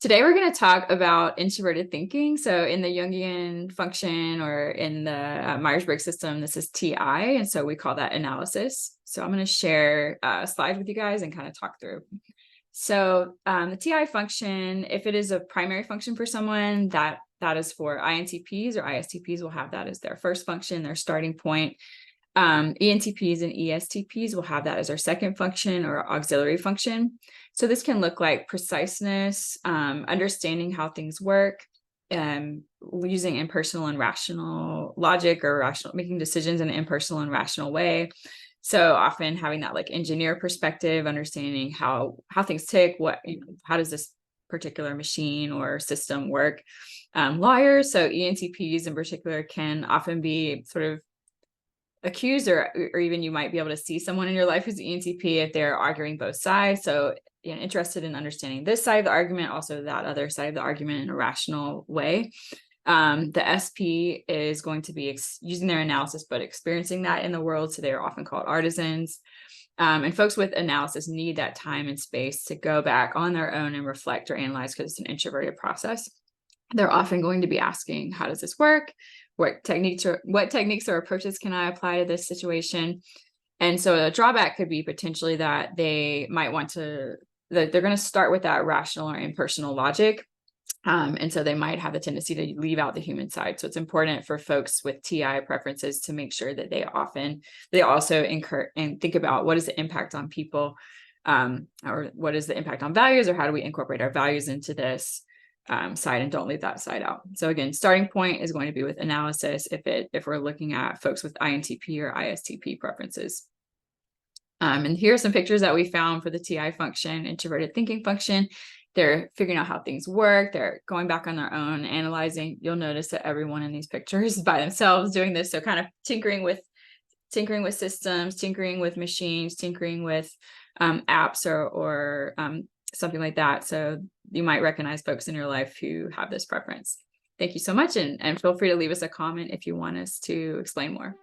Today, we're going to talk about introverted thinking. So in the Jungian function or in the Myers-Briggs system, this is TI. And so we call that analysis. So I'm going to share a slide with you guys and kind of talk through. So the TI function, if it is a primary function for someone, that is for INTPs or ISTPs will have that as their first function, their starting point. ENTPs and ESTPs will have that as their second function or auxiliary function. So this can look like preciseness, understanding how things work, using impersonal and rational logic or making decisions in an impersonal and rational way. So often having that like engineer perspective, understanding how things tick, how does this particular machine or system work. Lawyers, so ENTPs in particular, can often be sort of accused or even you might be able to see someone in your life who's ENTP if they're arguing both sides. So interested in understanding this side of the argument, also that other side of the argument in a rational way. The SP is going to be using their analysis, but experiencing that in the world. So they're often called artisans. And folks with analysis need that time and space to go back on their own and reflect or analyze because it's an introverted process. They're often going to be asking, how does this work? What techniques or approaches can I apply to this situation? And so a drawback could be potentially that they might that they're going to start with that rational or impersonal logic. And so they might have the tendency to leave out the human side. So it's important for folks with TI preferences to make sure that they also incur and think about what is the impact on people, or what is the impact on values, or how do we incorporate our values into this side and don't leave that side out. So again, starting point is going to be with analysis if we're looking at folks with INTP or ISTP preferences. And here are some pictures that we found for the TI function, introverted thinking function. They're figuring out how things work. They're going back on their own, analyzing. You'll notice that everyone in these pictures is by themselves doing this. So kind of tinkering with systems, tinkering with machines, tinkering with apps or something like that. So you might recognize folks in your life who have this preference. Thank you so much. And feel free to leave us a comment if you want us to explain more.